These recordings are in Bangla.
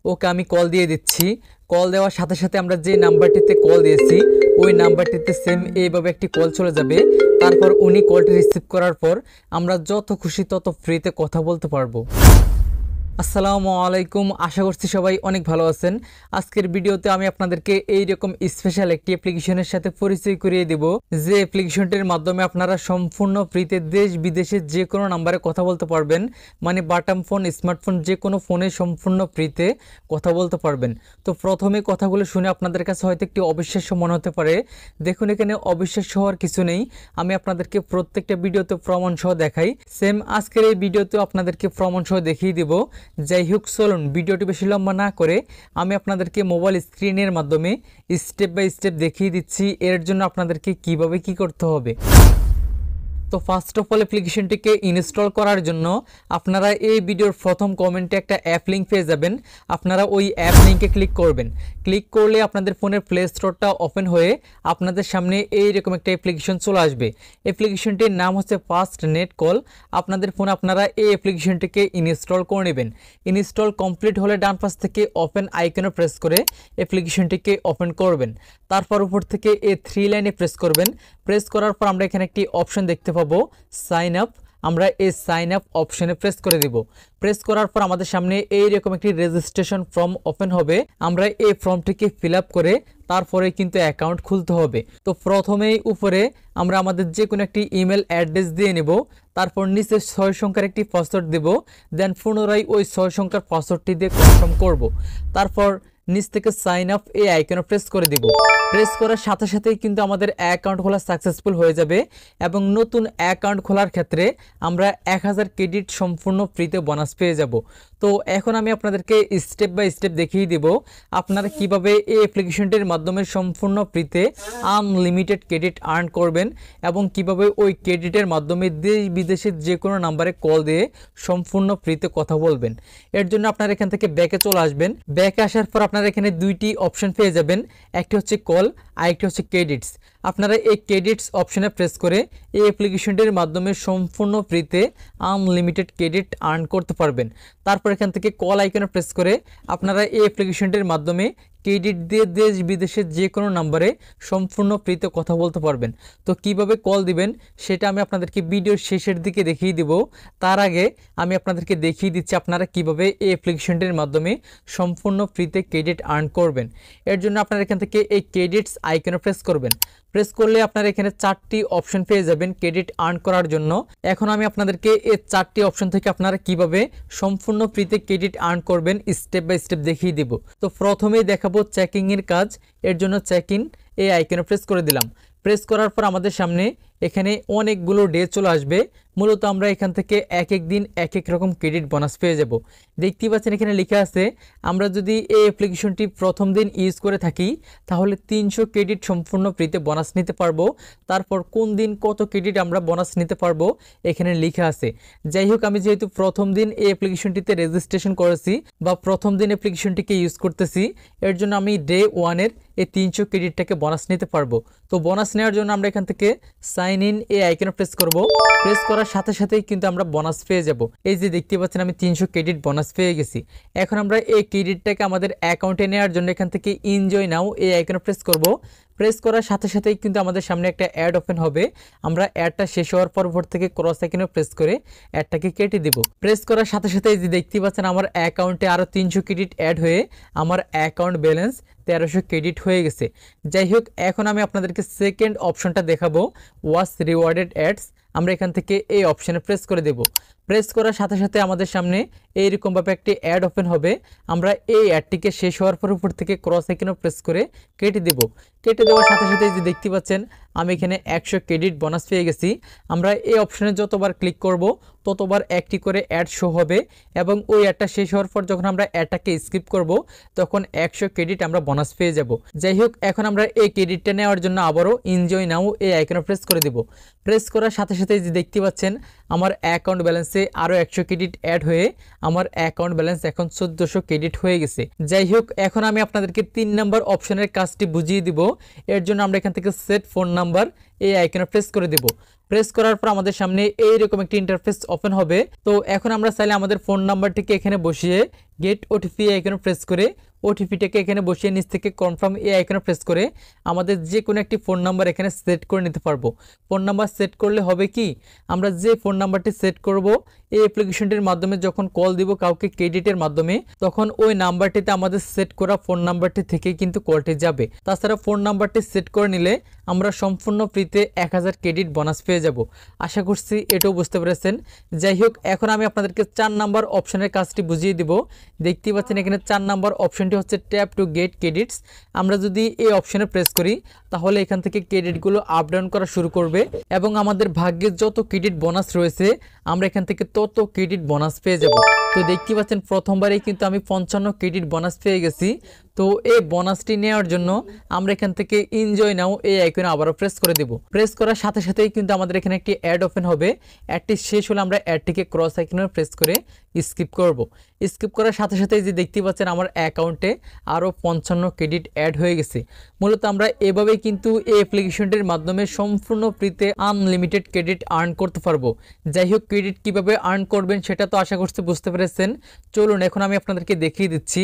ওকে আমি কল দিয়ে দিচ্ছি। কল দেওয়ার সাথে সাথে আমরা যে নাম্বারটিতে কল দিয়েছি ওই নাম্বারটিতে সেম এইভাবে একটি কল চলে যাবে। তারপর উনি কলটি রিসিভ করার পর আমরা যত খুশি তত ফ্রিতে কথা বলতে পারবো। আসসালামু আলাইকুম, আশা করছি সবাই অনেক ভালো আছেন। আজকের ভিডিওতে আমি আপনাদেরকে এইরকম স্পেশাল একটি অ্যাপ্লিকেশনের সাথে পরিচয় করিয়ে দেব, যে অ্যাপ্লিকেশনটির মাধ্যমে আপনারা সম্পূর্ণ ফ্রিতে দেশ বিদেশের যে কোনো নাম্বারে কথা বলতে পারবেন। মানে বাটন ফোন, স্মার্টফোন যে কোনো ফোনে সম্পূর্ণ ফ্রিতে কথা বলতে পারবেন। তো প্রথমে কথাগুলো শুনে আপনাদের কাছে হয়তো একটি অবিশ্বাস্য মনে হতে পারে। দেখুন, এখানে অবিশ্বাস্য হওয়ার কিছু নেই। আমি আপনাদেরকে প্রত্যেকটা ভিডিওতে প্রমাণ সহ দেখাই। সেম আজকের এই ভিডিওতেও আপনাদেরকে প্রমাণ সহ দেখিয়ে দিব। যাই হোক, চলুন ভিডিওটি বেশি লম্বা না করে আমি আপনাদেরকে মোবাইল স্ক্রিনের মাধ্যমে স্টেপ বাই স্টেপ দেখিয়ে দিচ্ছি এর জন্য আপনাদেরকে কিভাবে কি করতে হবে। তো ফার্স্ট অফ অল অ্যাপ্লিকেশনটিকে ইনস্টল করার জন্য আপনারা এই ভিডিওর প্রথম কমেন্টে একটা অ্যাপ লিঙ্ক পেয়ে যাবেন। আপনারা ওই অ্যাপ লিঙ্কে ক্লিক করবেন। ক্লিক করলে আপনাদের ফোনের প্লে স্টোরটা ওপেন হয়ে আপনাদের সামনে এইরকম একটা অ্যাপ্লিকেশন চলে আসবে। অ্যাপ্লিকেশনটির নাম হচ্ছে ফাস্ট নেট কল। আপনাদের ফোনে আপনারা এই অ্যাপ্লিকেশনটিকে ইনস্টল করে নেবেন। ইনস্টল কমপ্লিট হলে ডান পাশ থেকে ওপেন আইকনে প্রেস করে অ্যাপ্লিকেশনটিকে ওপেন করবেন। তারপর উপর থেকে এই 3 লাইনে প্রেস করবেন। প্রেস করার পর আমরা এখানে একটি অপশন দেখতে পাবো, সাইন আপ। আমরা এই সাইন আপ অপশনে প্রেস করে দিব। প্রেস করার পর আমাদের সামনে এইরকম একটি রেজিস্ট্রেশন ফর্ম ওপেন হবে। আমরা এই ফর্মটিকে ফিল আপ করে তারপরে কিন্তু অ্যাকাউন্ট খুলতে হবে। তো প্রথমেই উপরে আমরা আমাদের যে কোনো একটি ইমেল অ্যাড্রেস দিয়ে নেব। তারপর নিচে 6 সংখ্যার একটি পাসওয়ার্ড দেব। দেন পুনরায় ওই 6 সংখ্যার পাসওয়ার্ডটি দিয়ে কনফার্ম করব। তারপর নিচ থেকে সাইন আপ এই আইকনে প্রেস করে দিব। প্রেস করার সাথে সাথেই কিন্তু আমাদের অ্যাকাউন্ট খোলা সাকসেসফুল হয়ে যাবে এবং নতুন অ্যাকাউন্ট খোলার ক্ষেত্রে আমরা 1000 ক্রেডিট সম্পূর্ণ ফ্রিতে বোনাস পেয়ে যাব। তো এখন আমি আপনাদেরকে স্টেপ বাই স্টেপ দেখিয়ে দেব আপনারা কিভাবে এই অ্যাপ্লিকেশনটির মাধ্যমে সম্পূর্ণ ফ্রিতে আনলিমিটেড ক্রেডিট আর্ন করবেন এবং কিভাবে ওই ক্রেডিটের মাধ্যমে দেশ বিদেশের যে কোনো নাম্বারে কল দিয়ে সম্পূর্ণ ফ্রিতে কথা বলবেন। এর জন্য আপনারা এখান থেকে ব্যাকে চলে আসবেন। ব্যাকে আসার পর আপনারা এখানে দুইটি অপশন পেয়ে যাবেন, একটি হচ্ছে কল, আরেকটি হচ্ছে ক্রেডিটস। আপনারা এই ক্রেডিটস অপশনে প্রেস করে এই অ্যাপ্লিকেশনটির মাধ্যমে সম্পূর্ণ ফ্রিতে আনলিমিটেড ক্রেডিট আর্ন করতে পারবেন। তারপর এখান থেকে কল আইকনে প্রেস করে আপনারা এই অ্যাপ্লিকেশনটির মাধ্যমে ক্রেডিট দিয়ে দেশ বিদেশের যে কোনো নাম্বারে সম্পূর্ণ ফ্রিতে কথা বলতে পারবেন। তো কিভাবে কল দিবেন সেটা আমি আপনাদেরকে ভিডিওর শেষের দিকে দেখিয়ে দিব। তার আগে আমি আপনাদেরকে দেখিয়ে দিচ্ছি আপনারা কিভাবে এই অ্যাপ্লিকেশনটির মাধ্যমে সম্পূর্ণ ফ্রিতে ক্রেডিট আর্ন করবেন। এর জন্য আপনারা এখান থেকে এই ক্রেডিটস আইকনে প্রেস করবেন। প্রেস করলে আপনারা এখানে 4টি অপশন পেয়ে যাবেন ক্রেডিট আর্ন করার জন্য। এখন আমি আপনাদেরকে এই 4টি অপশন থেকে আপনারা কিভাবে সম্পূর্ণ ফ্রিতে ক্রেডিট আর্ন করবেন স্টেপ বাই স্টেপ দেখিয়ে দিব। তো প্রথমেই দেখাবো চেকিং এর কাজ। এর জন্য চেক ইন এই আইকনে প্রেস করে দিলাম। প্রেস করার পর আমাদের সামনে এখানে অনেকগুলো ডে চলে আসবে। মূলত আমরা এখান থেকে এক এক দিন এক এক রকম ক্রেডিট বোনাস পেয়ে যাব। দেখতেই পাচ্ছেন এখানে লেখা আছে আমরা যদি এই অ্যাপ্লিকেশনটি প্রথম দিন ইউজ করে থাকি তাহলে 300 ক্রেডিট সম্পূর্ণ ফ্রিতে বোনাস নিতে পারবো। তারপর কোন দিন কত ক্রেডিট আমরা বোনাস নিতে পারবো এখানে লেখা আছে। যাই হোক, আমি যেহেতু প্রথম দিন এই অ্যাপ্লিকেশনটিতে রেজিস্ট্রেশন করেছি বা প্রথম দিন অ্যাপ্লিকেশনটিকে ইউজ করতেছি, এর জন্য আমি ডে 1-এর এই 300 ক্রেডিটটাকে বোনাস নিতে পারবো। তো বোনাস নেওয়ার জন্য আমরা এখান থেকে সাইন ইন এই আইকনে প্রেস করব। প্রেস করার সাথে সাথেই কিন্তু আমরা বোনাস পেয়ে যাব। এই যে দেখতে পাচ্ছেন আমি 300 ক্রেডিট বোনাস পেয়ে গেছি। এখন আমরা এই ক্রেডিটটাকে আমাদের অ্যাকাউন্টে নেওয়ার জন্য এখান থেকে এনজয় নাও এই আইকনে প্রেস করব। প্রেস করার সাথে সাথেই কিন্তু আমাদের সামনে একটা অ্যাড ওপেন হবে। আমরা অ্যাডটা শেষ হওয়ার পর উপর থেকে ক্রস আইকনে প্রেস করে অ্যাডটাকে কেটে দিব। প্রেস করার সাথে সাথেই যে দেখতে পাচ্ছেন আমার অ্যাকাউন্টে আরও 300 ক্রেডিট অ্যাড হয়ে আমার অ্যাকাউন্ট ব্যালেন্স 1300 ক্রেডিট হয়ে গেছে। যাই হোক, এখন আমি আপনাদেরকে সেকেন্ড অপশনটা দেখাবো, ওয়াচ রিওয়ার্ডেড অ্যাডস। আমরা এখান থেকে এই অপশনে প্রেস করে দেব। প্রেস করার সাথে সাথে আমাদের সামনে এইরকমভাবে একটি অ্যাড ওপেন হবে। আমরা এই অ্যাডটিকে শেষ হওয়ার পর উপর থেকে ক্রস আইকনে প্রেস করে কেটে দেব। কেটে দেওয়ার সাথে সাথে যে দেখতে পাচ্ছেন আমি এখানে 100 ক্রেডিট বোনাস পেয়ে গেছি। আমরা এই অপশনে যতবার ক্লিক করব ততবার একটি করে অ্যাড শো হবে এবং ওই অ্যাডটা শেষ হওয়ার পর যখন আমরা অ্যাডটাকে স্কিপ করব তখন 100 ক্রেডিট আমরা বোনাস পেয়ে যাব। যাই হোক, এখন আমরা এই ক্রেডিটটা নেওয়ার জন্য আবারও এনজয় নাও এই আইকনে প্রেস করে দেব। প্রেস করার সাথে সাথে যে দেখতে পাচ্ছেন আমার অ্যাকাউন্ট ব্যালেন্সে আরও 100 ক্রেডিট অ্যাড হয়ে আমার অ্যাকাউন্ট ব্যালেন্স এখন 1400 ক্রেডিট হয়ে গেছে। যাই হোক, এখন আমি আপনাদেরকে 3 নম্বর অপশনের কাজটি বুঝিয়ে দিব। এর জন্য আমরা এখান থেকে সেট ফোন নাম্বার এই আইকনে প্রেস করে দেব। প্রেস করার পর আমাদের সামনে এইরকম একটি ইন্টারফেস ওপেন হবে। তো এখন আমরা চাইলে আমাদের ফোন নাম্বারটিকে এখানে বসিয়ে গেট ওটিপি আইকনে প্রেস করে ওটিপিটাকে এখানে বসিয়ে নিচ থেকে কনফার্ম এই আইকনে প্রেস করে আমাদের যে কোনো একটি ফোন নাম্বার এখানে সেট করে নিতে পারবো। ফোন নাম্বার সেট করলে হবে কি, আমরা যে ফোন নাম্বারটি সেট করব এই অ্যাপ্লিকেশনটির মাধ্যমে যখন কল দিব কাউকে ক্রেডিটের মাধ্যমে, তখন ওই নাম্বারটিতে আমাদের সেট করা ফোন নাম্বারটি থেকে কিন্তু কলটি যাবে। তাছাড়া ফোন নাম্বারটি সেট করে নিলে আমরা সম্পূর্ণ ফ্রিতে 1000 ক্রেডিট বোনাস পেয়ে যাব। আশা করছি এটাও বুঝতে পেরেছেন। যাই হোক, এখন আমি আপনাদেরকে 4 নাম্বার অপশনের কাজটি বুঝিয়ে দিব। দেখতেই পাচ্ছেন এখানে 4 নাম্বার অপশনটি হচ্ছে ট্যাপ টু গেট ক্রেডিটস। আমরা যদি এই অপশনে প্রেস করি তাহলে এখান থেকে ক্রেডিটগুলো আপ ডাউন করা শুরু করবে এবং আমাদের ভাগ্যে যত ক্রেডিট বোনাস রয়েছে আমরা এখান থেকে তত ক্রেডিট বোনাস পেয়ে যাব। তো দেখতে পাচ্ছেন প্রথমবারেই কিন্তু আমি 55 ক্রেডিট বোনাস পেয়ে গেছি। তো এই বোনাসটি নেওয়ার জন্য আমরা এখান থেকে এনজয় নাও এই আইকনে আবারও প্রেস করে দেব। প্রেস করার সাথে সাথেই কিন্তু আমাদের এখানে একটি অ্যাড ওপেন হবে। অ্যাডটি শেষ হলে আমরা অ্যাডটিকে ক্রস আইকনে প্রেস করে স্কিপ করব। স্কিপ করার সাথে সাথেই যে দেখতে পাচ্ছেন আমার অ্যাকাউন্টে আরও 55 ক্রেডিট অ্যাড হয়ে গেছে। মূলত আমরা এভাবেই কিন্তু এই অ্যাপ্লিকেশনটির মাধ্যমে সম্পূর্ণ ফ্রিতে আনলিমিটেড ক্রেডিট আর্ন করতে পারবো। যাই হোক, ক্রেডিট কিভাবে আর্ন করবেন সেটা তো আশা করছি বুঝতে পেরেছেন। চলুন এখন আমি আপনাদেরকে দেখিয়ে দিচ্ছি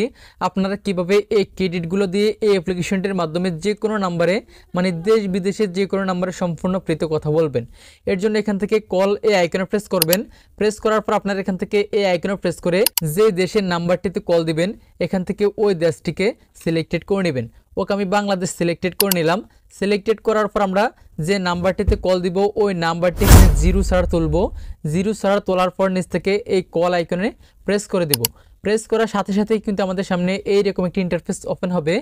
আপনারা কিভাবে এই ক্রেডিটগুলো দিয়ে এই অ্যাপ্লিকেশনটির মাধ্যমে যে কোনো নাম্বারে, মানে দেশ বিদেশের যে কোনো নাম্বারে সম্পূর্ণ ফ্রিতে কথা বলবেন। এর জন্য এখান থেকে কল এই আইকনে প্রেস করবেন। প্রেস করার পর আপনারা এখান থেকে এই আইকনে প্রেস করে যে দেশের নাম্বারটিতে কল দিবেন এখান থেকে ওই দেশটিকে সিলেক্টেড করে নেবেন। ওকে, আমি বাংলাদেশ সিলেক্টেড করে নিলাম। সিলেক্টেড করার পর আমরা যে নাম্বারটিতে কল দিব ওই নাম্বারটি এখানে 0 ছাড়া তুলব। 0 ছাড়া তোলার পর নিচ থেকে এই কল আইকনে প্রেস করে দিব। প্রেস করার সাথে সাথেই কিন্তু আমাদের সামনে এইরকম একটি ইন্টারফেস ওপেন হবে।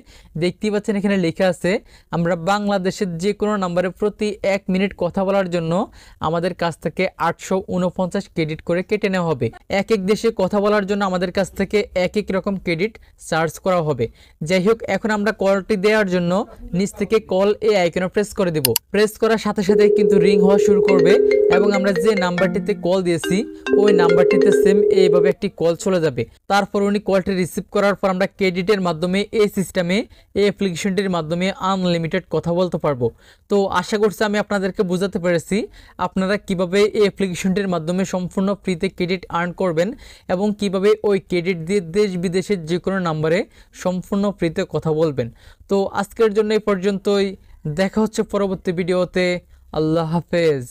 দেখতেই পাচ্ছেন এখানে লেখা আছে আমরা বাংলাদেশের যে কোনো নাম্বারে প্রতি 1 মিনিট কথা বলার জন্য আমাদের কাছ থেকে 849 ক্রেডিট করে কেটে নেওয়া হবে। এক এক দেশে কথা বলার জন্য আমাদের কাছ থেকে এক এক রকম ক্রেডিট চার্জ করা হবে। যাই হোক, এখন আমরা কলটি দেওয়ার জন্য নিচ থেকে কল এই আইকনে প্রেস করে দেব। প্রেস করার সাথে সাথে কিন্তু রিং হওয়া শুরু করবে এবং আমরা যে নাম্বারটিতে কল দিয়েছি ওই নাম্বারটিতে সেম এইভাবে একটি কল চলে যাবে। তারপর উনি কলটি রিসিভ করার পর আমরা ক্রেডিটের মাধ্যমে এই সিস্টেমে এই অ্যাপ্লিকেশনটির মাধ্যমে আনলিমিটেড কথা বলতে পারবো। তো আশা করছি আমি আপনাদেরকে বোঝাতে পেরেছি আপনারা কিভাবে এই অ্যাপ্লিকেশনটির মাধ্যমে সম্পূর্ণ ফ্রিতে ক্রেডিট আর্ন করবেন এবং কিভাবে ওই ক্রেডিট দিয়ে দেশ বিদেশের যে কোনো নাম্বারে সম্পূর্ণ ফ্রিতে কথা বলবেন। তো আজকের জন্য এই পর্যন্তই, দেখা হচ্ছে পরবর্তী ভিডিওতে। আল্লাহ হাফেজ।